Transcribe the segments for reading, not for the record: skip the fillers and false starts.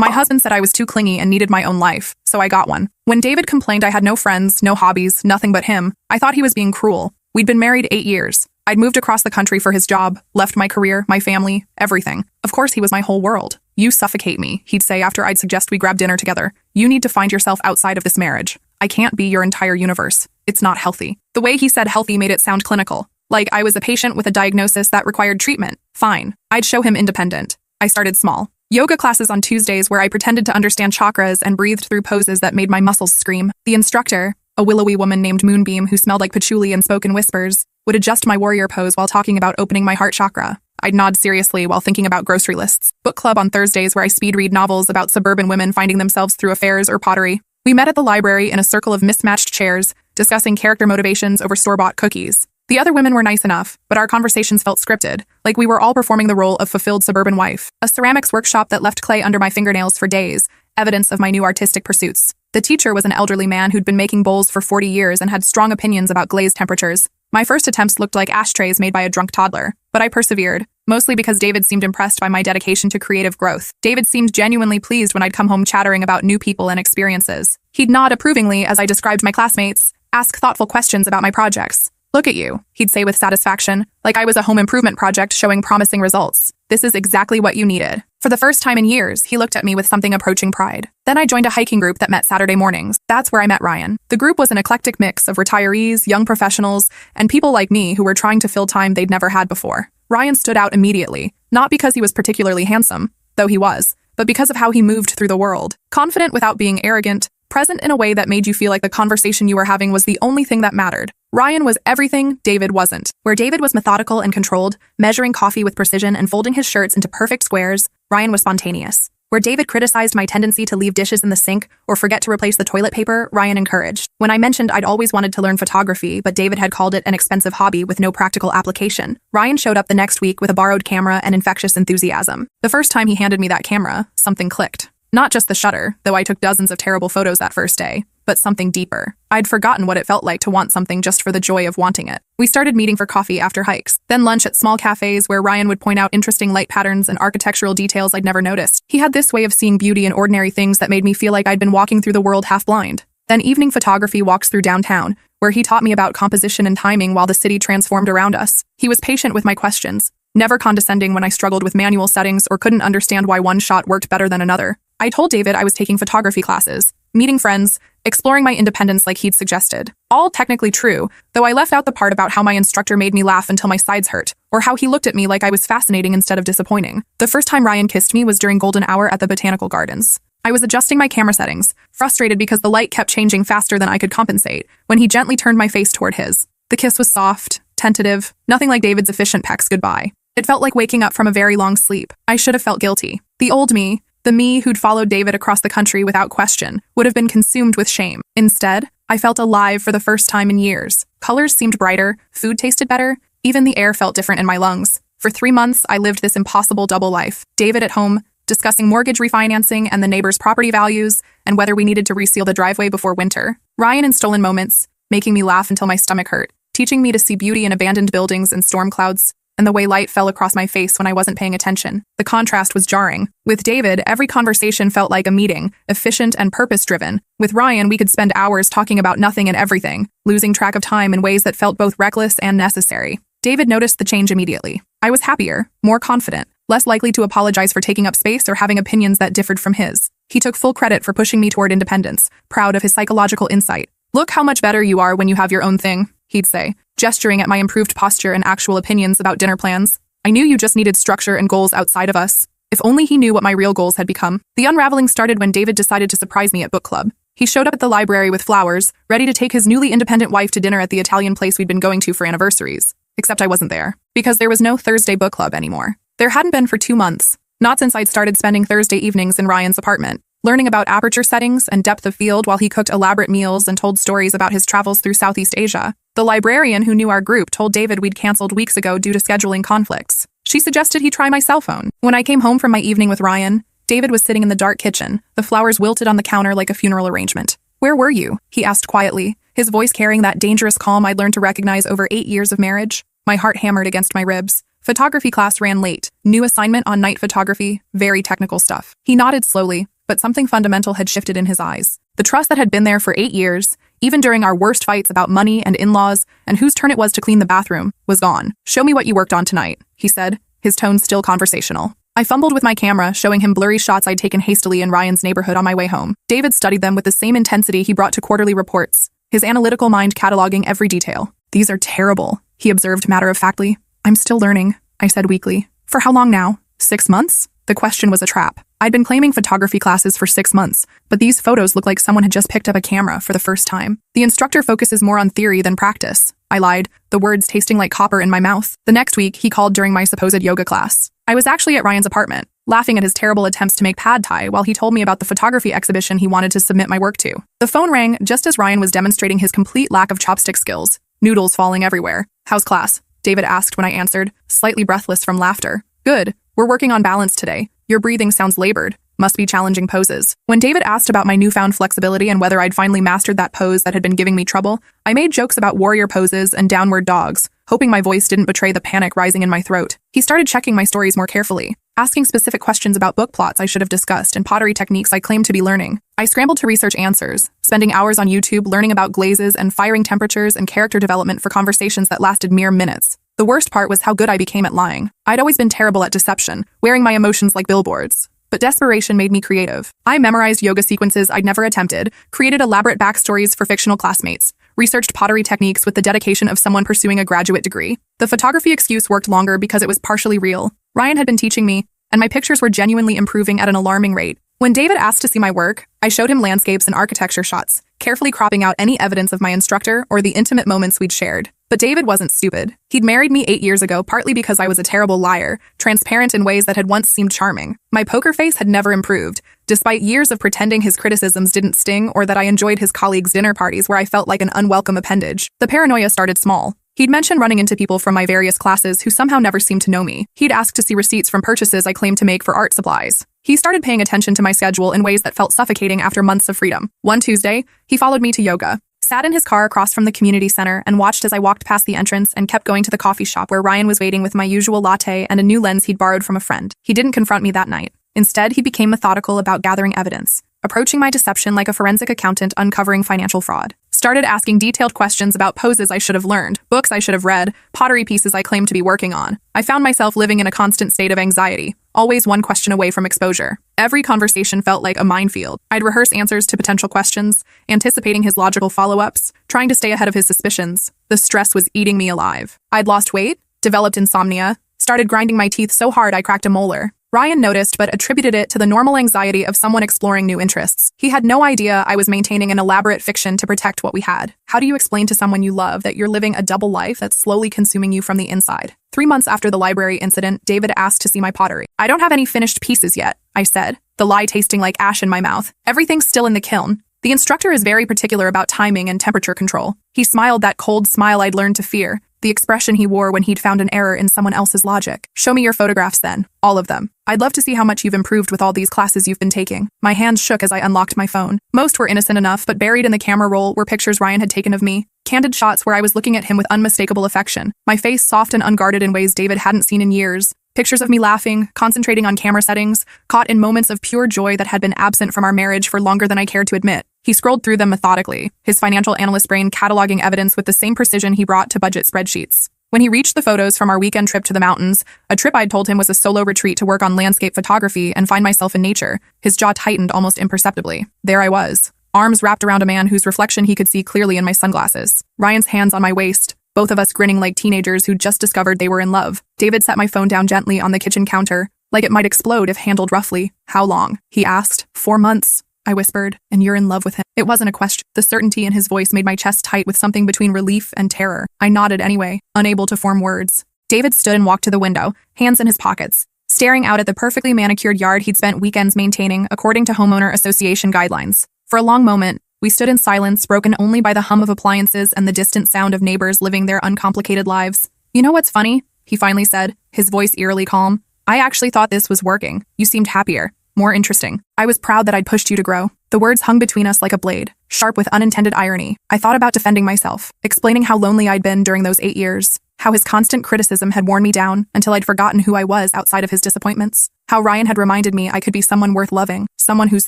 My husband said I was too clingy and needed my own life, so I got one. When David complained I had no friends, no hobbies, nothing but him, I thought he was being cruel. We'd been married 8 years. I'd moved across the country for his job, left my career, my family, everything. Of course, he was my whole world. You suffocate me, he'd say after I'd suggest we grab dinner together. You need to find yourself outside of this marriage. I can't be your entire universe. It's not healthy. The way he said healthy made it sound clinical. Like I was a patient with a diagnosis that required treatment. Fine. I'd show him independent. I started small. Yoga classes on Tuesdays where I pretended to understand chakras and breathed through poses that made my muscles scream. The instructor, a willowy woman named Moonbeam who smelled like patchouli and spoke in whispers, would adjust my warrior pose while talking about opening my heart chakra. I'd nod seriously while thinking about grocery lists. Book club on Thursdays where I speed read novels about suburban women finding themselves through affairs or pottery. We met at the library in a circle of mismatched chairs, discussing character motivations over store-bought cookies. The other women were nice enough, but our conversations felt scripted, like we were all performing the role of fulfilled suburban wife. A ceramics workshop that left clay under my fingernails for days, evidence of my new artistic pursuits. The teacher was an elderly man who'd been making bowls for 40 years and had strong opinions about glaze temperatures. My first attempts looked like ashtrays made by a drunk toddler, but I persevered, mostly because David seemed impressed by my dedication to creative growth. David seemed genuinely pleased when I'd come home chattering about new people and experiences. He'd nod approvingly as I described my classmates, ask thoughtful questions about my projects. Look at you, he'd say with satisfaction, like I was a home improvement project showing promising results. This is exactly what you needed. For the first time in years, he looked at me with something approaching pride. Then I joined a hiking group that met Saturday mornings. That's where I met Ryan. The group was an eclectic mix of retirees, young professionals, and people like me who were trying to fill time they'd never had before. Ryan stood out immediately, not because he was particularly handsome, though he was, but because of how he moved through the world. Confident without being arrogant, present in a way that made you feel like the conversation you were having was the only thing that mattered. Ryan was everything David wasn't. Where David was methodical and controlled, measuring coffee with precision and folding his shirts into perfect squares, Ryan was spontaneous. Where David criticized my tendency to leave dishes in the sink or forget to replace the toilet paper, Ryan encouraged. When I mentioned I'd always wanted to learn photography, but David had called it an expensive hobby with no practical application, Ryan showed up the next week with a borrowed camera and infectious enthusiasm. The first time he handed me that camera, something clicked. Not just the shutter, though I took dozens of terrible photos that first day, but something deeper. I'd forgotten what it felt like to want something just for the joy of wanting it. We started meeting for coffee after hikes, then lunch at small cafes where Ryan would point out interesting light patterns and architectural details I'd never noticed. He had this way of seeing beauty in ordinary things that made me feel like I'd been walking through the world half blind. Then evening photography walks through downtown, where he taught me about composition and timing while the city transformed around us. He was patient with my questions, never condescending when I struggled with manual settings or couldn't understand why one shot worked better than another. I told David I was taking photography classes, meeting friends, exploring my independence like he'd suggested. All technically true, though I left out the part about how my instructor made me laugh until my sides hurt, or how he looked at me like I was fascinating instead of disappointing. The first time Ryan kissed me was during golden hour at the botanical gardens. I was adjusting my camera settings, frustrated because the light kept changing faster than I could compensate, when he gently turned my face toward his. The kiss was soft, tentative, nothing like David's efficient peck's goodbye. It felt like waking up from a very long sleep. I should have felt guilty. The old me, the me who'd followed David across the country without question, would have been consumed with shame. Instead, I felt alive for the first time in years. Colors seemed brighter, food tasted better, even the air felt different in my lungs. For 3 months, I lived this impossible double life. David at home, discussing mortgage refinancing and the neighbor's property values, and whether we needed to reseal the driveway before winter. Ryan in stolen moments, making me laugh until my stomach hurt, teaching me to see beauty in abandoned buildings and storm clouds, and the way light fell across my face when I wasn't paying attention. The contrast was jarring. With David, every conversation felt like a meeting, efficient and purpose-driven. With Ryan, we could spend hours talking about nothing and everything, losing track of time in ways that felt both reckless and necessary. David noticed the change immediately. I was happier, more confident, less likely to apologize for taking up space or having opinions that differed from his. He took full credit for pushing me toward independence, proud of his psychological insight. "Look how much better you are when you have your own thing," he'd say, gesturing at my improved posture and actual opinions about dinner plans. "I knew you just needed structure and goals outside of us." If only he knew what my real goals had become. The unraveling started when David decided to surprise me at book club. He showed up at the library with flowers, ready to take his newly independent wife to dinner at the Italian place we'd been going to for anniversaries. Except I wasn't there, because there was no Thursday book club anymore. There hadn't been for 2 months, not since I'd started spending Thursday evenings in Ryan's apartment, learning about aperture settings and depth of field while he cooked elaborate meals and told stories about his travels through Southeast Asia. The librarian who knew our group told David we'd canceled weeks ago due to scheduling conflicts. She suggested he try my cell phone. When I came home from my evening with Ryan, David was sitting in the dark kitchen, the flowers wilted on the counter like a funeral arrangement. "Where were you?" he asked quietly, his voice carrying that dangerous calm I'd learned to recognize over 8 years of marriage. My heart hammered against my ribs. Photography class ran late. New assignment on night photography, very technical stuff. He nodded slowly, but something fundamental had shifted in his eyes. The trust that had been there for 8 years, even during our worst fights about money and in-laws and whose turn it was to clean the bathroom, was gone. "Show me what you worked on tonight," he said, his tone still conversational. I fumbled with my camera, showing him blurry shots I'd taken hastily in Ryan's neighborhood on my way home. David studied them with the same intensity he brought to quarterly reports, his analytical mind cataloging every detail. "These are terrible," he observed matter-of-factly. "I'm still learning," I said weakly. "For how long now? 6 months?" The question was a trap. I'd been claiming photography classes for 6 months, but these photos looked like someone had just picked up a camera for the first time. "The instructor focuses more on theory than practice," I lied, the words tasting like copper in my mouth. The next week, he called during my supposed yoga class. I was actually at Ryan's apartment, laughing at his terrible attempts to make pad thai while he told me about the photography exhibition he wanted to submit my work to. The phone rang just as Ryan was demonstrating his complete lack of chopstick skills, noodles falling everywhere. "How's class?" David asked when I answered, slightly breathless from laughter. "Good. We're working on balance today. Your breathing sounds labored. Must be challenging poses." When David asked about my newfound flexibility and whether I'd finally mastered that pose that had been giving me trouble, I made jokes about warrior poses and downward dogs, hoping my voice didn't betray the panic rising in my throat. He started checking my stories more carefully, asking specific questions about book plots I should have discussed and pottery techniques I claimed to be learning. I scrambled to research answers, spending hours on YouTube learning about glazes and firing temperatures and character development for conversations that lasted mere minutes. The worst part was how good I became at lying. I'd always been terrible at deception, wearing my emotions like billboards. But desperation made me creative. I memorized yoga sequences I'd never attempted, created elaborate backstories for fictional classmates, researched pottery techniques with the dedication of someone pursuing a graduate degree. The photography excuse worked longer because it was partially real. Ryan had been teaching me, and my pictures were genuinely improving at an alarming rate. When David asked to see my work, I showed him landscapes and architecture shots, carefully cropping out any evidence of my instructor or the intimate moments we'd shared. But David wasn't stupid. He'd married me 8 years ago, partly because I was a terrible liar, transparent in ways that had once seemed charming. My poker face had never improved, despite years of pretending his criticisms didn't sting or that I enjoyed his colleagues' dinner parties where I felt like an unwelcome appendage. The paranoia started small. He'd mentioned running into people from my various classes who somehow never seemed to know me. He'd asked to see receipts from purchases I claimed to make for art supplies. He started paying attention to my schedule in ways that felt suffocating after months of freedom. One Tuesday, he followed me to yoga, sat in his car across from the community center, and watched as I walked past the entrance and kept going to the coffee shop where Ryan was waiting with my usual latte and a new lens he'd borrowed from a friend. He didn't confront me that night. Instead, he became methodical about gathering evidence, approaching my deception like a forensic accountant uncovering financial fraud. Started asking detailed questions about poses I should have learned, books I should have read, pottery pieces I claimed to be working on. I found myself living in a constant state of anxiety, always one question away from exposure. Every conversation felt like a minefield. I'd rehearse answers to potential questions, anticipating his logical follow-ups, trying to stay ahead of his suspicions. The stress was eating me alive. I'd lost weight, developed insomnia, started grinding my teeth so hard I cracked a molar. Ryan noticed but attributed it to the normal anxiety of someone exploring new interests. He had no idea I was maintaining an elaborate fiction to protect what we had. How do you explain to someone you love that you're living a double life that's slowly consuming you from the inside? 3 months after the library incident, David asked to see my pottery. "I don't have any finished pieces yet," I said, the lie tasting like ash in my mouth. "Everything's still in the kiln. The instructor is very particular about timing and temperature control." He smiled that cold smile I'd learned to fear, the expression he wore when he'd found an error in someone else's logic. "Show me your photographs then. All of them. I'd love to see how much you've improved with all these classes you've been taking." My hands shook as I unlocked my phone. Most were innocent enough, but buried in the camera roll were pictures Ryan had taken of me. Candid shots where I was looking at him with unmistakable affection, my face soft and unguarded in ways David hadn't seen in years. Pictures of me laughing, concentrating on camera settings, caught in moments of pure joy that had been absent from our marriage for longer than I cared to admit. He scrolled through them methodically, his financial analyst brain cataloging evidence with the same precision he brought to budget spreadsheets. When he reached the photos from our weekend trip to the mountains, a trip I'd told him was a solo retreat to work on landscape photography and find myself in nature, his jaw tightened almost imperceptibly. There I was, arms wrapped around a man whose reflection he could see clearly in my sunglasses. Ryan's hands on my waist, both of us grinning like teenagers who'd just discovered they were in love. David set my phone down gently on the kitchen counter, like it might explode if handled roughly. "How long?" he asked. 4 months. I whispered, "And you're in love with him?" It wasn't a question. The certainty in his voice made my chest tight with something between relief and terror. I nodded anyway, unable to form words. David stood and walked to the window, hands in his pockets, staring out at the perfectly manicured yard he'd spent weekends maintaining according to homeowner association guidelines. For a long moment, we stood in silence, broken only by the hum of appliances and the distant sound of neighbors living their uncomplicated lives. "You know what's funny?" he finally said, his voice eerily calm. "I actually thought this was working. You seemed happier. More interesting. I was proud that I'd pushed you to grow." The words hung between us like a blade, sharp with unintended irony. I thought about defending myself, explaining how lonely I'd been during those 8 years. How his constant criticism had worn me down until I'd forgotten who I was outside of his disappointments. How Ryan had reminded me I could be someone worth loving, someone whose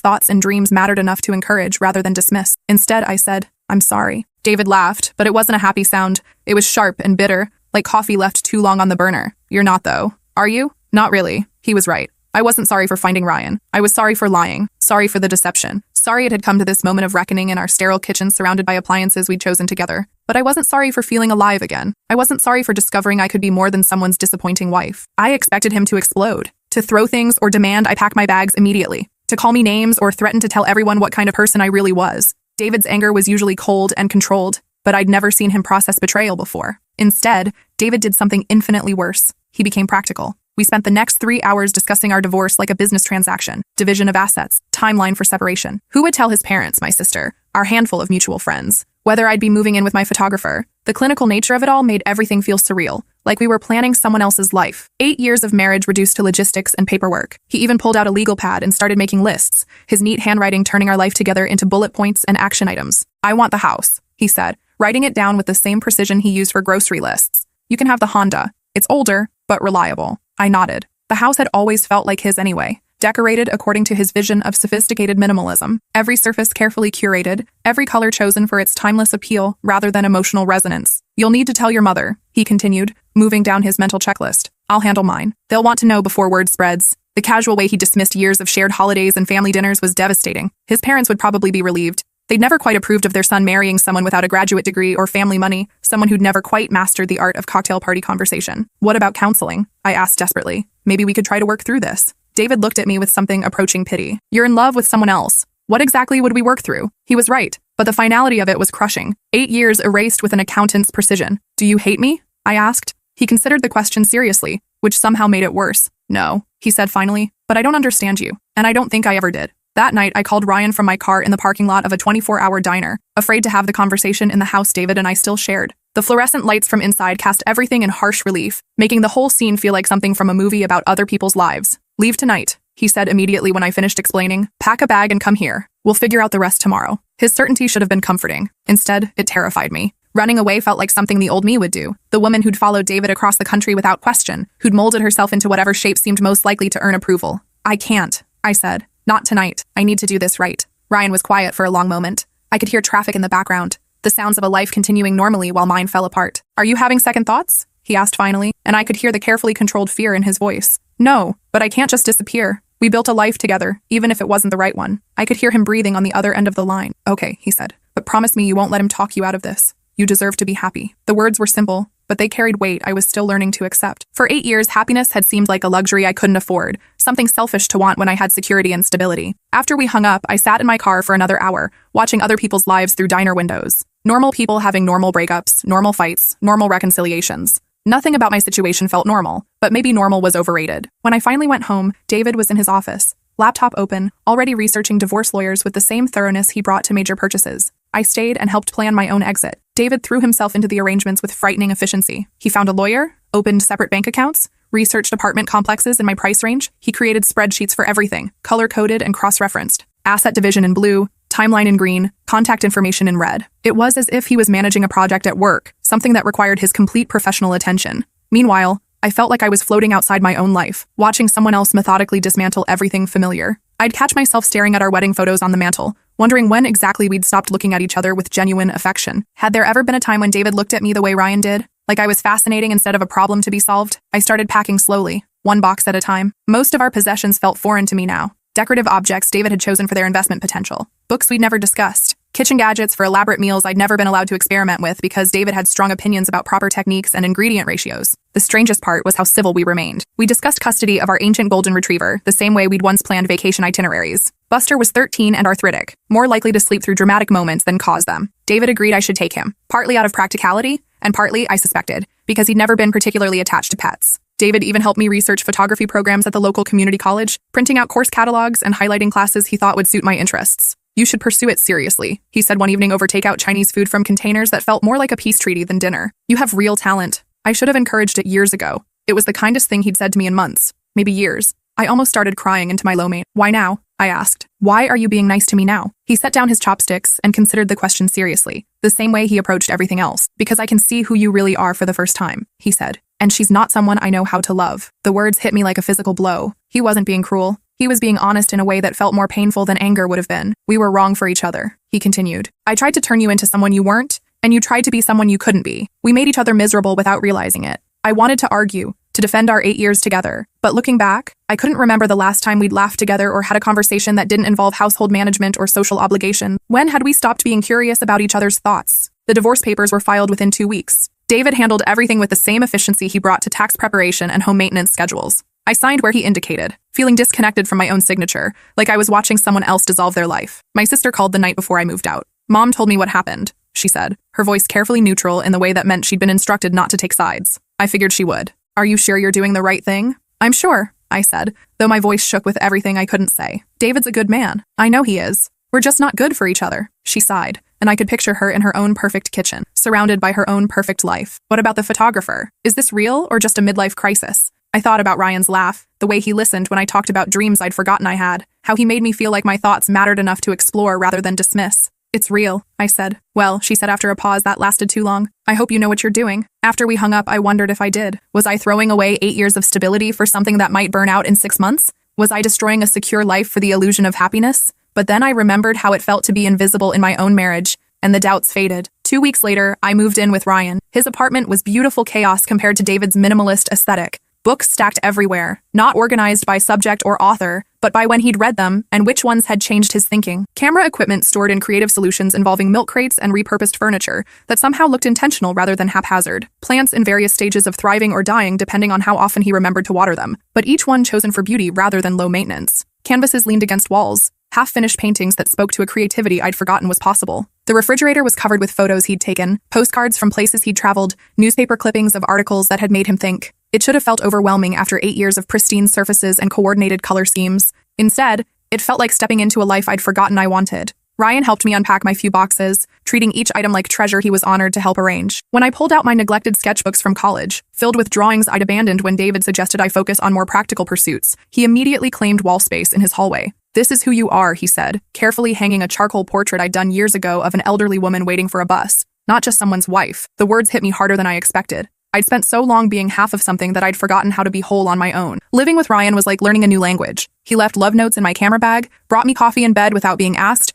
thoughts and dreams mattered enough to encourage rather than dismiss. Instead, I said, "I'm sorry." David laughed, but it wasn't a happy sound. It was sharp and bitter, like coffee left too long on the burner. "You're not, though. Are you?" "Not really." He was right. I wasn't sorry for finding Ryan. I was sorry for lying, sorry for the deception, sorry it had come to this moment of reckoning in our sterile kitchen surrounded by appliances we'd chosen together. But I wasn't sorry for feeling alive again. I wasn't sorry for discovering I could be more than someone's disappointing wife. I expected him to explode, to throw things or demand I pack my bags immediately, to call me names or threaten to tell everyone what kind of person I really was. David's anger was usually cold and controlled, but I'd never seen him process betrayal before. Instead, David did something infinitely worse. He became practical. We spent the next 3 hours discussing our divorce like a business transaction, division of assets, timeline for separation. Who would tell his parents, my sister, our handful of mutual friends, whether I'd be moving in with my photographer? The clinical nature of it all made everything feel surreal, like we were planning someone else's life. 8 years of marriage reduced to logistics and paperwork. He even pulled out a legal pad and started making lists, his neat handwriting turning our life together into bullet points and action items. "I want the house," he said, writing it down with the same precision he used for grocery lists. "You can have the Honda. It's older, but reliable." I nodded. The house had always felt like his anyway, decorated according to his vision of sophisticated minimalism. Every surface carefully curated, every color chosen for its timeless appeal rather than emotional resonance. "You'll need to tell your mother," he continued, moving down his mental checklist. "I'll handle mine. They'll want to know before word spreads." The casual way he dismissed years of shared holidays and family dinners was devastating. His parents would probably be relieved. They'd never quite approved of their son marrying someone without a graduate degree or family money, someone who'd never quite mastered the art of cocktail party conversation. "What about counseling?" I asked desperately. "Maybe we could try to work through this." David looked at me with something approaching pity. "You're in love with someone else. What exactly would we work through?" He was right, but the finality of it was crushing. 8 years erased with an accountant's precision. "Do you hate me?" I asked. He considered the question seriously, which somehow made it worse. "No," he said finally, "but I don't understand you, and I don't think I ever did." That night, I called Ryan from my car in the parking lot of a 24-hour diner, afraid to have the conversation in the house David and I still shared. The fluorescent lights from inside cast everything in harsh relief, making the whole scene feel like something from a movie about other people's lives. "Leave tonight," he said immediately when I finished explaining. "Pack a bag and come here. We'll figure out the rest tomorrow." His certainty should have been comforting. Instead, it terrified me. Running away felt like something the old me would do, the woman who'd followed David across the country without question, who'd molded herself into whatever shape seemed most likely to earn approval. "I can't," I said. "Not tonight. I need to do this right." Ryan was quiet for a long moment. I could hear traffic in the background, the sounds of a life continuing normally while mine fell apart. "Are you having second thoughts?" he asked finally, and I could hear the carefully controlled fear in his voice. "No, but I can't just disappear. We built a life together, even if it wasn't the right one." I could hear him breathing on the other end of the line. "Okay," he said, "but promise me you won't let him talk you out of this. You deserve to be happy." The words were simple, but they carried weight I was still learning to accept. For 8 years, happiness had seemed like a luxury I couldn't afford, something selfish to want when I had security and stability. After we hung up, I sat in my car for another hour, watching other people's lives through diner windows. Normal people having normal breakups, normal fights, normal reconciliations. Nothing about my situation felt normal, but maybe normal was overrated. When I finally went home, David was in his office, laptop open, already researching divorce lawyers with the same thoroughness he brought to major purchases. I stayed and helped plan my own exit. David threw himself into the arrangements with frightening efficiency. He found a lawyer, opened separate bank accounts, researched apartment complexes in my price range. He created spreadsheets for everything, color-coded and cross-referenced. Asset division in blue, timeline in green, contact information in red. It was as if he was managing a project at work, something that required his complete professional attention. Meanwhile, I felt like I was floating outside my own life, watching someone else methodically dismantle everything familiar. I'd catch myself staring at our wedding photos on the mantle, wondering when exactly we'd stopped looking at each other with genuine affection. Had there ever been a time when David looked at me the way Ryan did? Like I was fascinating instead of a problem to be solved? I started packing slowly, one box at a time. Most of our possessions felt foreign to me now. Decorative objects David had chosen for their investment potential. Books we'd never discussed. Kitchen gadgets for elaborate meals I'd never been allowed to experiment with because David had strong opinions about proper techniques and ingredient ratios. The strangest part was how civil we remained. We discussed custody of our ancient golden retriever, the same way we'd once planned vacation itineraries. Buster was 13 and arthritic, more likely to sleep through dramatic moments than cause them. David agreed I should take him, partly out of practicality, and partly, I suspected, because he'd never been particularly attached to pets. David even helped me research photography programs at the local community college, printing out course catalogs and highlighting classes he thought would suit my interests. "You should pursue it seriously," he said one evening over takeout Chinese food from containers that felt more like a peace treaty than dinner. "You have real talent." I should have encouraged it years ago. It was the kindest thing he'd said to me in months, maybe years. I almost started crying into my lo mein. "Why now?" I asked. Why are you being nice to me now? He set down his chopsticks and considered the question seriously, the same way he approached everything else. Because I can see who you really are for the first time, he said. And she's not someone I know how to love. The words hit me like a physical blow. He wasn't being cruel. He was being honest in a way that felt more painful than anger would have been. We were wrong for each other, he continued. I tried to turn you into someone you weren't, and you tried to be someone you couldn't be. We made each other miserable without realizing it. I wanted to argue, to defend our 8 years together. But looking back, I couldn't remember the last time we'd laughed together or had a conversation that didn't involve household management or social obligation. When had we stopped being curious about each other's thoughts? The divorce papers were filed within 2 weeks. David handled everything with the same efficiency he brought to tax preparation and home maintenance schedules. I signed where he indicated, feeling disconnected from my own signature, like I was watching someone else dissolve their life. My sister called the night before I moved out. Mom told me what happened, she said, her voice carefully neutral in the way that meant she'd been instructed not to take sides. I figured she would. Are you sure you're doing the right thing? I'm sure, I said, though my voice shook with everything I couldn't say. David's a good man. I know he is. We're just not good for each other, she sighed, and I could picture her in her own perfect kitchen, surrounded by her own perfect life. What about the photographer? Is this real or just a midlife crisis? I thought about Ryan's laugh, the way he listened when I talked about dreams I'd forgotten I had, how he made me feel like my thoughts mattered enough to explore rather than dismiss. It's real, I said. Well, she said after a pause that lasted too long. I hope you know what you're doing. After we hung up, I wondered if I did. Was I throwing away 8 years of stability for something that might burn out in 6 months? Was I destroying a secure life for the illusion of happiness? But then I remembered how it felt to be invisible in my own marriage, and the doubts faded. 2 weeks later, I moved in with Ryan. His apartment was beautiful chaos compared to David's minimalist aesthetic. Books stacked everywhere, not organized by subject or author, but by when he'd read them and which ones had changed his thinking. Camera equipment stored in creative solutions involving milk crates and repurposed furniture that somehow looked intentional rather than haphazard. Plants in various stages of thriving or dying depending on how often he remembered to water them, but each one chosen for beauty rather than low maintenance. Canvases leaned against walls, half-finished paintings that spoke to a creativity I'd forgotten was possible. The refrigerator was covered with photos he'd taken, postcards from places he'd traveled, newspaper clippings of articles that had made him think. It should have felt overwhelming after 8 years of pristine surfaces and coordinated color schemes. Instead, it felt like stepping into a life I'd forgotten I wanted. Ryan helped me unpack my few boxes, treating each item like treasure he was honored to help arrange. When I pulled out my neglected sketchbooks from college, filled with drawings I'd abandoned when David suggested I focus on more practical pursuits, he immediately claimed wall space in his hallway. This is who you are, he said, carefully hanging a charcoal portrait I'd done years ago of an elderly woman waiting for a bus, not just someone's wife. The words hit me harder than I expected. I'd spent so long being half of something that I'd forgotten how to be whole on my own. Living with Ryan was like learning a new language. He left love notes in my camera bag, brought me coffee in bed without being asked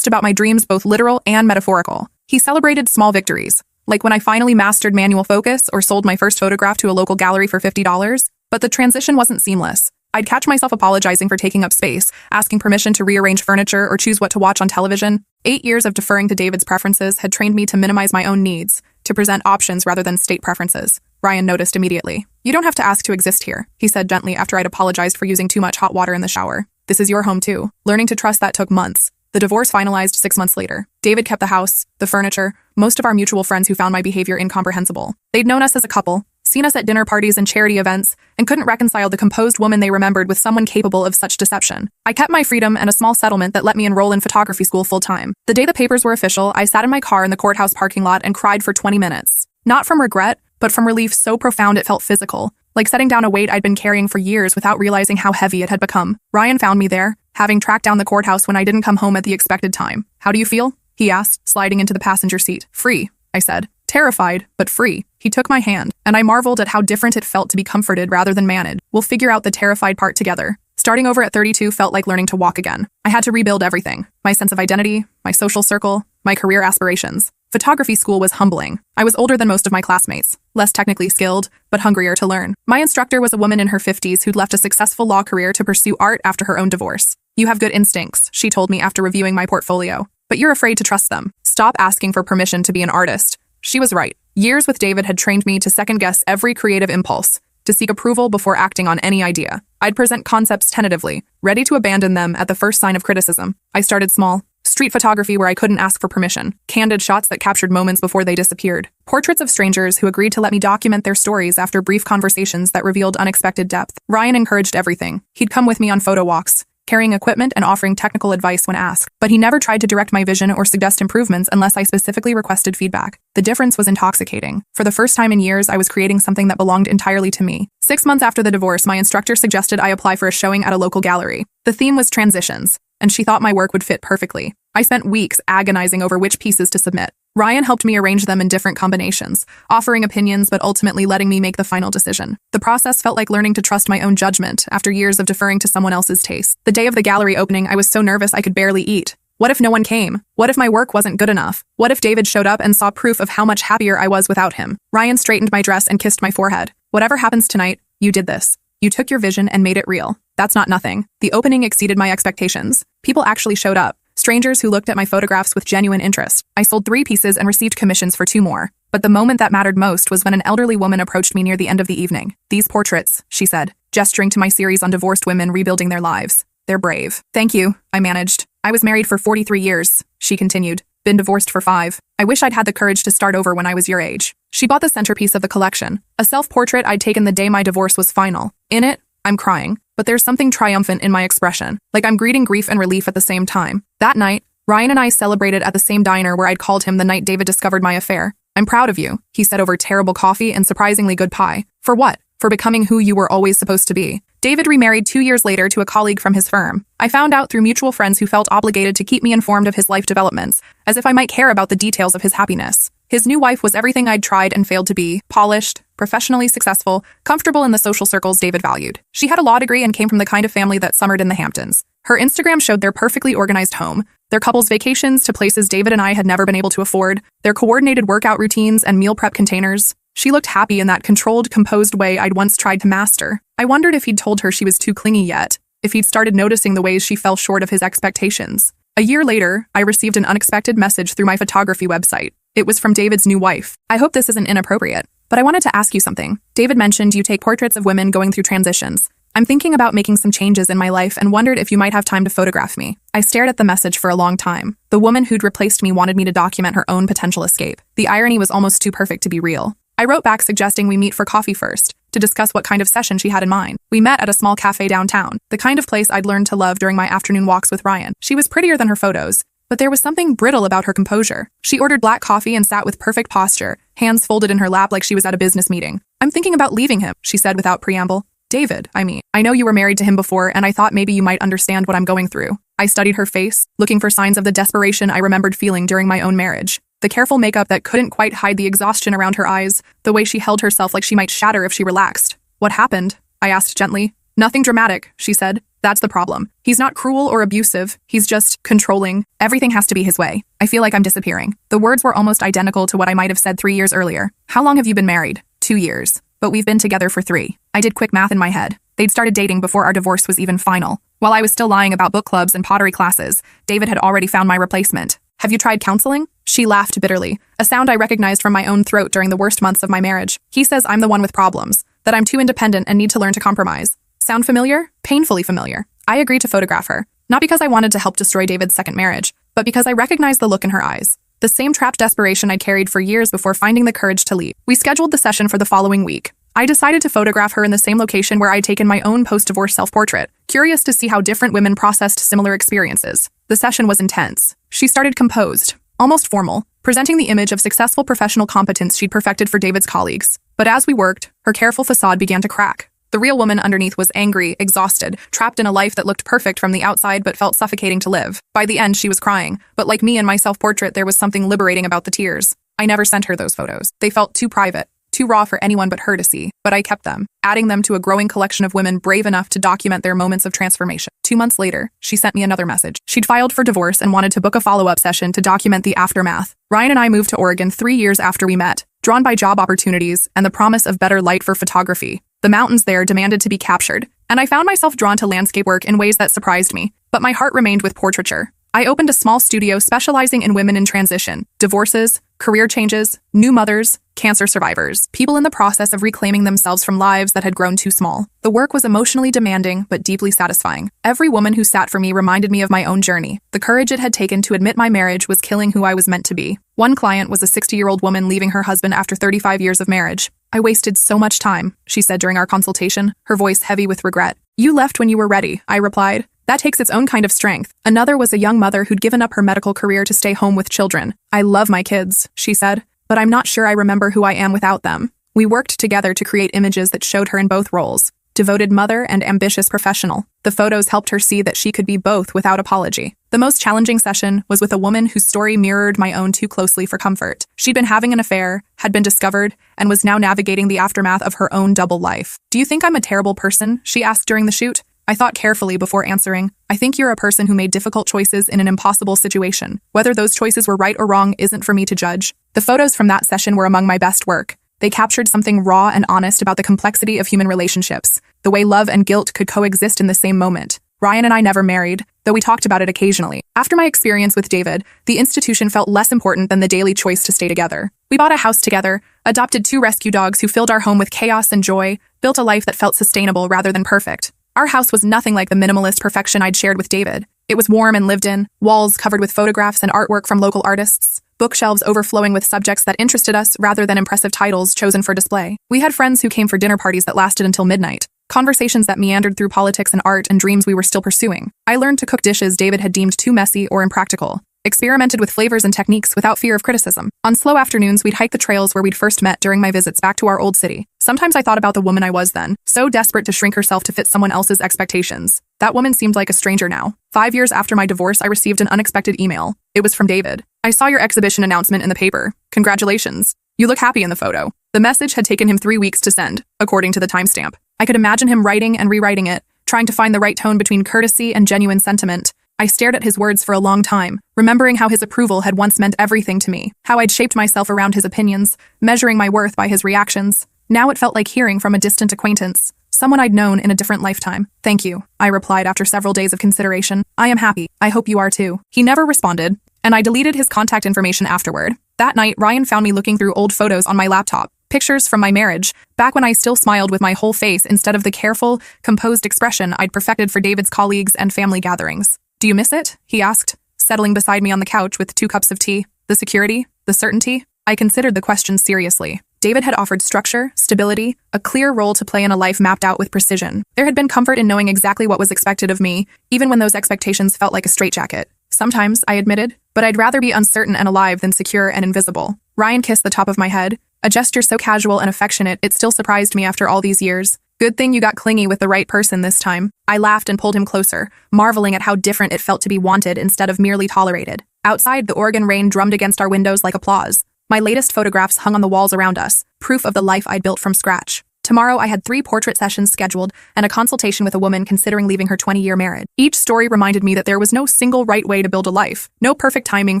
about my dreams both literal and metaphorical. He celebrated small victories, like when I finally mastered manual focus or sold my first photograph to a local gallery for $50. But the transition wasn't seamless. I'd catch myself apologizing for taking up space, asking permission to rearrange furniture or choose what to watch on television. 8 years of deferring to David's preferences had trained me to minimize my own needs, to present options rather than state preferences. Ryan noticed immediately. You don't have to ask to exist here, he said gently after I'd apologized for using too much hot water in the shower. This is your home too. Learning to trust that took months. The divorce finalized 6 months later. David kept the house, the furniture, most of our mutual friends who found my behavior incomprehensible. They'd known us as a couple, seen us at dinner parties and charity events, and couldn't reconcile the composed woman they remembered with someone capable of such deception. I kept my freedom and a small settlement that let me enroll in photography school full-time. The day the papers were official, I sat in my car in the courthouse parking lot and cried for 20 minutes. Not from regret, but from relief so profound it felt physical, like setting down a weight I'd been carrying for years without realizing how heavy it had become. Ryan found me there, having tracked down the courthouse when I didn't come home at the expected time. How do you feel? He asked, sliding into the passenger seat. Free, I said. Terrified, but free. He took my hand, and I marveled at how different it felt to be comforted rather than managed. We'll figure out the terrified part together. Starting over at 32 felt like learning to walk again. I had to rebuild everything. My sense of identity, my social circle, my career aspirations. Photography school was humbling. I was older than most of my classmates, less technically skilled, but hungrier to learn. My instructor was a woman in her 50s who'd left a successful law career to pursue art after her own divorce. You have good instincts, she told me after reviewing my portfolio, but you're afraid to trust them. Stop asking for permission to be an artist. She was right. Years with David had trained me to second-guess every creative impulse, to seek approval before acting on any idea. I'd present concepts tentatively, ready to abandon them at the first sign of criticism. I started small. Street photography where I couldn't ask for permission. Candid shots that captured moments before they disappeared. Portraits of strangers who agreed to let me document their stories after brief conversations that revealed unexpected depth. Ryan encouraged everything. He'd come with me on photo walks, carrying equipment and offering technical advice when asked. But he never tried to direct my vision or suggest improvements unless I specifically requested feedback. The difference was intoxicating. For the first time in years, I was creating something that belonged entirely to me. 6 months after the divorce, my instructor suggested I apply for a showing at a local gallery. The theme was transitions, and she thought my work would fit perfectly. I spent weeks agonizing over which pieces to submit. Ryan helped me arrange them in different combinations, offering opinions but ultimately letting me make the final decision. The process felt like learning to trust my own judgment after years of deferring to someone else's taste. The day of the gallery opening, I was so nervous I could barely eat. What if no one came? What if my work wasn't good enough? What if David showed up and saw proof of how much happier I was without him? Ryan straightened my dress and kissed my forehead. Whatever happens tonight, you did this. You took your vision and made it real. That's not nothing. The opening exceeded my expectations. People actually showed up. Strangers who looked at my photographs with genuine interest. I sold 3 pieces and received commissions for 2 more. But the moment that mattered most was when an elderly woman approached me near the end of the evening. "These portraits," she said, gesturing to my series on divorced women rebuilding their lives. "They're brave." "Thank you," I managed. "I was married for 43 years, she continued. "Been divorced for 5. I wish I'd had the courage to start over when I was your age." She bought the centerpiece of the collection, a self-portrait I'd taken the day my divorce was final. In it, I'm crying, but there's something triumphant in my expression, like I'm greeting grief and relief at the same time. That night, Ryan and I celebrated at the same diner where I'd called him the night David discovered my affair. "I'm proud of you," he said over terrible coffee and surprisingly good pie. "For what?" "For becoming who you were always supposed to be." David remarried 2 years later to a colleague from his firm. I found out through mutual friends who felt obligated to keep me informed of his life developments, as if I might care about the details of his happiness. His new wife was everything I'd tried and failed to be: polished, professionally successful, comfortable in the social circles David valued. She had a law degree and came from the kind of family that summered in the Hamptons. Her Instagram showed their perfectly organized home, their couple's vacations to places David and I had never been able to afford, their coordinated workout routines and meal prep containers. She looked happy in that controlled, composed way I'd once tried to master. I wondered if he'd told her she was too clingy yet, if he'd started noticing the ways she fell short of his expectations. A year later, I received an unexpected message through my photography website. It was from David's new wife. "I hope this isn't inappropriate, but I wanted to ask you something. David mentioned you take portraits of women going through transitions. I'm thinking about making some changes in my life and wondered if you might have time to photograph me." I stared at the message for a long time. The woman who'd replaced me wanted me to document her own potential escape. The irony was almost too perfect to be real. I wrote back suggesting we meet for coffee first, to discuss what kind of session she had in mind. We met at a small cafe downtown, the kind of place I'd learned to love during my afternoon walks with Ryan. She was prettier than her photos, but there was something brittle about her composure. She ordered black coffee and sat with perfect posture, hands folded in her lap like she was at a business meeting. "I'm thinking about leaving him," she said without preamble. "David, I mean. I know you were married to him before, and I thought maybe you might understand what I'm going through." I studied her face, looking for signs of the desperation I remembered feeling during my own marriage. The careful makeup that couldn't quite hide the exhaustion around her eyes, the way she held herself like she might shatter if she relaxed. "What happened?" I asked gently. "Nothing dramatic," she said. "That's the problem. He's not cruel or abusive. He's just controlling. Everything has to be his way. I feel like I'm disappearing." The words were almost identical to what I might have said 3 years earlier. "How long have you been married?" 2 years. "But we've been together for 3. I did quick math in my head. They'd started dating before our divorce was even final. While I was still lying about book clubs and pottery classes, David had already found my replacement. "Have you tried counseling?" She laughed bitterly, a sound I recognized from my own throat during the worst months of my marriage. "He says I'm the one with problems, that I'm too independent and need to learn to compromise." Sound familiar? Painfully familiar. I agreed to photograph her, not because I wanted to help destroy David's second marriage, but because I recognized the look in her eyes. The same trapped desperation I'd carried for years before finding the courage to leave. We scheduled the session for the following week. I decided to photograph her in the same location where I'd taken my own post-divorce self-portrait, curious to see how different women processed similar experiences. The session was intense. She started composed, almost formal, presenting the image of successful professional competence she'd perfected for David's colleagues. But as we worked, her careful facade began to crack. The real woman underneath was angry, exhausted, trapped in a life that looked perfect from the outside but felt suffocating to live. By the end, she was crying, but like me and my self-portrait, there was something liberating about the tears. I never sent her those photos. They felt too private, too raw for anyone but her to see, but I kept them, adding them to a growing collection of women brave enough to document their moments of transformation. 2 months later, she sent me another message. She'd filed for divorce and wanted to book a follow-up session to document the aftermath. Ryan and I moved to Oregon 3 years after we met, drawn by job opportunities and the promise of better light for photography. The mountains there demanded to be captured, and I found myself drawn to landscape work in ways that surprised me, but my heart remained with portraiture. I opened a small studio specializing in women in transition, divorces, career changes, new mothers, cancer survivors, people in the process of reclaiming themselves from lives that had grown too small. The work was emotionally demanding, but deeply satisfying. Every woman who sat for me reminded me of my own journey. The courage it had taken to admit my marriage was killing who I was meant to be. One client was a 60-year-old woman leaving her husband after 35 years of marriage. "I wasted so much time," she said during our consultation, her voice heavy with regret. "You left when you were ready," I replied. That takes its own kind of strength. Another was a young mother who'd given up her medical career to stay home with children. I love my kids, she said, but I'm not sure I remember who I am without them. We worked together to create images that showed her in both roles, devoted mother and ambitious professional. The photos helped her see that she could be both without apology. The most challenging session was with a woman whose story mirrored my own too closely for comfort. She'd been having an affair, had been discovered, and was now navigating the aftermath of her own double life. Do you think I'm a terrible person? She asked during the shoot. I thought carefully before answering. I think you're a person who made difficult choices in an impossible situation. Whether those choices were right or wrong isn't for me to judge. The photos from that session were among my best work. They captured something raw and honest about the complexity of human relationships, the way love and guilt could coexist in the same moment. Ryan and I never married, though we talked about it occasionally. After my experience with David, the institution felt less important than the daily choice to stay together. We bought a house together, adopted 2 rescue dogs who filled our home with chaos and joy, built a life that felt sustainable rather than perfect. Our house was nothing like the minimalist perfection I'd shared with David. It was warm and lived in, walls covered with photographs and artwork from local artists, bookshelves overflowing with subjects that interested us rather than impressive titles chosen for display. We had friends who came for dinner parties that lasted until midnight, conversations that meandered through politics and art and dreams we were still pursuing. I learned to cook dishes David had deemed too messy or impractical, experimented with flavors and techniques without fear of criticism. On slow afternoons, we'd hike the trails where we'd first met during my visits back to our old city. Sometimes I thought about the woman I was then, so desperate to shrink herself to fit someone else's expectations. That woman seemed like a stranger now. 5 years after my divorce, I received an unexpected email. It was from David. I saw your exhibition announcement in the paper. Congratulations. You look happy in the photo. The message had taken him 3 weeks to send, according to the timestamp. I could imagine him writing and rewriting it, trying to find the right tone between courtesy and genuine sentiment. I stared at his words for a long time, remembering how his approval had once meant everything to me, how I'd shaped myself around his opinions, measuring my worth by his reactions. Now it felt like hearing from a distant acquaintance, someone I'd known in a different lifetime. Thank you, I replied after several days of consideration. I am happy. I hope you are too. He never responded, and I deleted his contact information afterward. That night, Ryan found me looking through old photos on my laptop, pictures from my marriage, back when I still smiled with my whole face instead of the careful, composed expression I'd perfected for David's colleagues and family gatherings. Do you miss it? He asked, settling beside me on the couch with 2 cups of tea. The security? The certainty? I considered the question seriously. David had offered structure, stability, a clear role to play in a life mapped out with precision. There had been comfort in knowing exactly what was expected of me, even when those expectations felt like a straitjacket. Sometimes, I admitted, but I'd rather be uncertain and alive than secure and invisible. Ryan kissed the top of my head, a gesture so casual and affectionate it still surprised me after all these years. Good thing you got clingy with the right person this time. I laughed and pulled him closer, marveling at how different it felt to be wanted instead of merely tolerated. Outside, the Oregon rain drummed against our windows like applause. My latest photographs hung on the walls around us, proof of the life I'd built from scratch. Tomorrow, I had 3 portrait sessions scheduled and a consultation with a woman considering leaving her 20-year marriage. Each story reminded me that there was no single right way to build a life, no perfect timing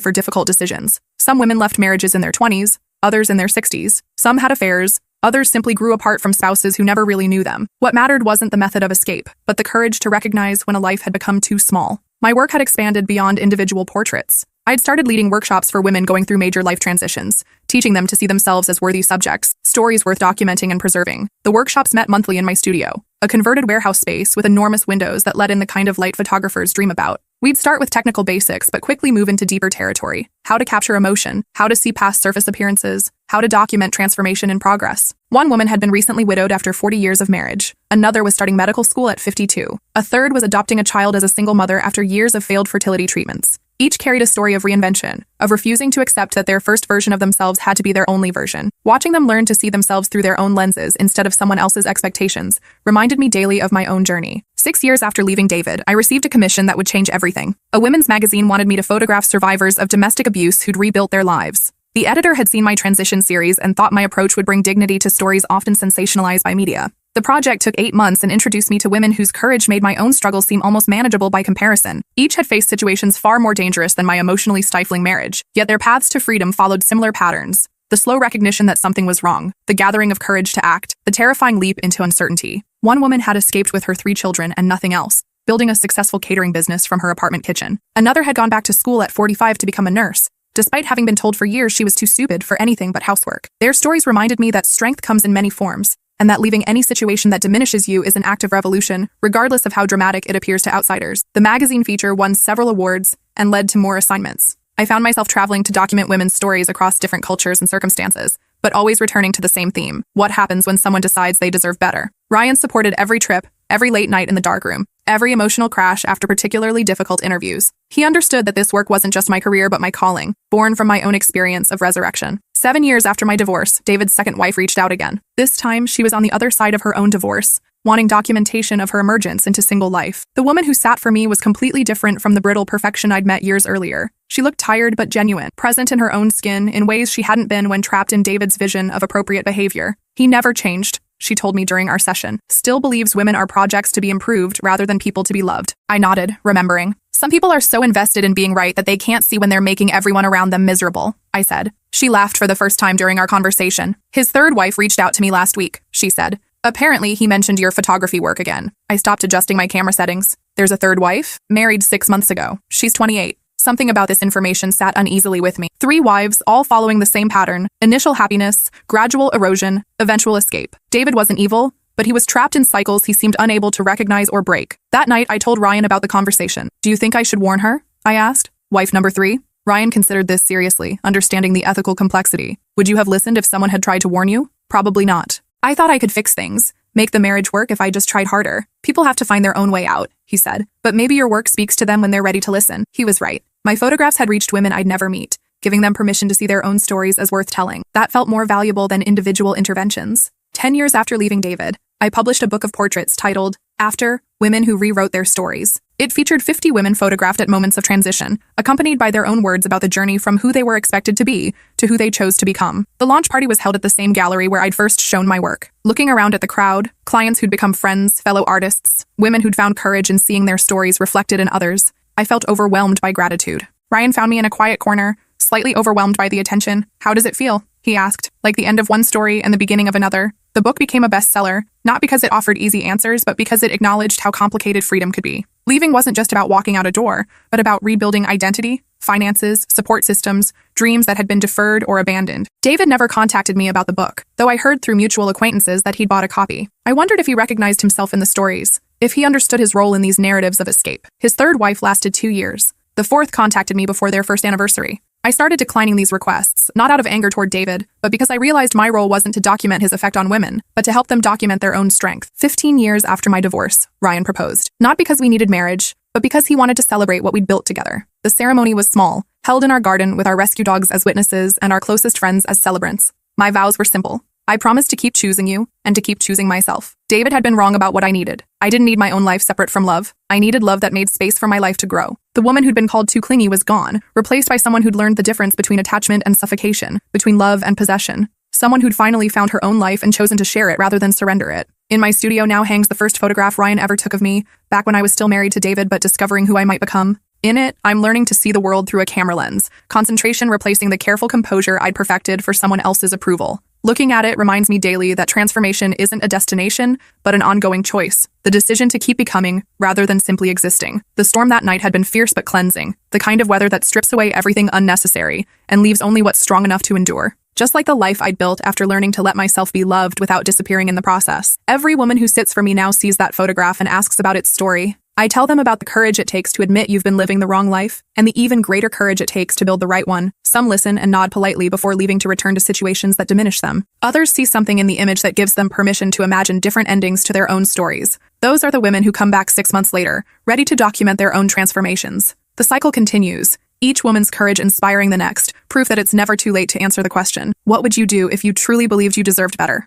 for difficult decisions. Some women left marriages in their 20s, others in their 60s. Some had affairs. Others simply grew apart from spouses who never really knew them. What mattered wasn't the method of escape, but the courage to recognize when a life had become too small. My work had expanded beyond individual portraits. I'd started leading workshops for women going through major life transitions, teaching them to see themselves as worthy subjects, stories worth documenting and preserving. The workshops met monthly in my studio, a converted warehouse space with enormous windows that let in the kind of light photographers dream about. We'd start with technical basics, but quickly move into deeper territory. How to capture emotion, how to see past surface appearances, how to document transformation in progress. One woman had been recently widowed after 40 years of marriage. Another was starting medical school at 52. A third was adopting a child as a single mother after years of failed fertility treatments. Each carried a story of reinvention, of refusing to accept that their first version of themselves had to be their only version. Watching them learn to see themselves through their own lenses instead of someone else's expectations reminded me daily of my own journey. 6 years after leaving David, I received a commission that would change everything. A women's magazine wanted me to photograph survivors of domestic abuse who'd rebuilt their lives. The editor had seen my transition series and thought my approach would bring dignity to stories often sensationalized by media. The project took 8 months and introduced me to women whose courage made my own struggles seem almost manageable by comparison. Each had faced situations far more dangerous than my emotionally stifling marriage, yet their paths to freedom followed similar patterns. The slow recognition that something was wrong, the gathering of courage to act, the terrifying leap into uncertainty. One woman had escaped with her 3 children and nothing else, building a successful catering business from her apartment kitchen. Another had gone back to school at 45 to become a nurse, despite having been told for years she was too stupid for anything but housework. Their stories reminded me that strength comes in many forms, and that leaving any situation that diminishes you is an act of revolution, regardless of how dramatic it appears to outsiders. The magazine feature won several awards and led to more assignments. I found myself traveling to document women's stories across different cultures and circumstances, but always returning to the same theme: what happens when someone decides they deserve better? Ryan supported every trip, every late night in the darkroom, every emotional crash after particularly difficult interviews. He understood that this work wasn't just my career but my calling, born from my own experience of resurrection. 7 years after my divorce, David's second wife reached out again. This time, she was on the other side of her own divorce, wanting documentation of her emergence into single life. The woman who sat for me was completely different from the brittle perfection I'd met years earlier. She looked tired but genuine, present in her own skin in ways she hadn't been when trapped in David's vision of appropriate behavior. He never changed, she told me during our session. Still believes women are projects to be improved rather than people to be loved. I nodded, remembering. Some people are so invested in being right that they can't see when they're making everyone around them miserable, I said. She laughed for the first time during our conversation. His third wife reached out to me last week, she said. Apparently, he mentioned your photography work again. I stopped adjusting my camera settings. There's a third wife? Married 6 months ago. She's 28. Something about this information sat uneasily with me. 3 wives, all following the same pattern. Initial happiness, gradual erosion, eventual escape. David wasn't evil, but he was trapped in cycles he seemed unable to recognize or break. That night, I told Ryan about the conversation. Do you think I should warn her? I asked. Wife number 3? Ryan considered this seriously, understanding the ethical complexity. Would you have listened if someone had tried to warn you? Probably not. I thought I could fix things, make the marriage work if I just tried harder. People have to find their own way out, he said. But maybe your work speaks to them when they're ready to listen. He was right. My photographs had reached women I'd never meet, giving them permission to see their own stories as worth telling. That felt more valuable than individual interventions. 10 years after leaving David, I published a book of portraits titled, After, Women Who Rewrote Their Stories. It featured 50 women photographed at moments of transition, accompanied by their own words about the journey from who they were expected to be to who they chose to become. The launch party was held at the same gallery where I'd first shown my work. Looking around at the crowd, clients who'd become friends, fellow artists, women who'd found courage in seeing their stories reflected in others, I felt overwhelmed by gratitude. Ryan found me in a quiet corner, slightly overwhelmed by the attention. How does it feel? He asked. Like the end of one story and the beginning of another. The book became a bestseller, not because it offered easy answers, but because it acknowledged how complicated freedom could be. Leaving wasn't just about walking out a door, but about rebuilding identity, finances, support systems, dreams that had been deferred or abandoned. David never contacted me about the book, though I heard through mutual acquaintances that he'd bought a copy. I wondered if he recognized himself in the stories, if he understood his role in these narratives of escape. His third wife lasted 2 years. The fourth contacted me before their first anniversary. I started declining these requests, not out of anger toward David, but because I realized my role wasn't to document his effect on women, but to help them document their own strength. 15 years after my divorce, Ryan proposed. Not because we needed marriage, but because he wanted to celebrate what we'd built together. The ceremony was small, held in our garden with our rescue dogs as witnesses and our closest friends as celebrants. My vows were simple. I promised to keep choosing you, and to keep choosing myself. David had been wrong about what I needed. I didn't need my own life separate from love. I needed love that made space for my life to grow. The woman who'd been called too clingy was gone, replaced by someone who'd learned the difference between attachment and suffocation, between love and possession. Someone who'd finally found her own life and chosen to share it rather than surrender it. In my studio now hangs the first photograph Ryan ever took of me, back when I was still married to David but discovering who I might become. In it, I'm learning to see the world through a camera lens, concentration replacing the careful composure I'd perfected for someone else's approval. Looking at it reminds me daily that transformation isn't a destination, but an ongoing choice. The decision to keep becoming, rather than simply existing. The storm that night had been fierce but cleansing, the kind of weather that strips away everything unnecessary and leaves only what's strong enough to endure. Just like the life I'd built after learning to let myself be loved without disappearing in the process. Every woman who sits for me now sees that photograph and asks about its story. I tell them about the courage it takes to admit you've been living the wrong life, and the even greater courage it takes to build the right one. Some listen and nod politely before leaving to return to situations that diminish them. Others see something in the image that gives them permission to imagine different endings to their own stories. Those are the women who come back 6 months later, ready to document their own transformations. The cycle continues, each woman's courage inspiring the next, proof that it's never too late to answer the question, what would you do if you truly believed you deserved better?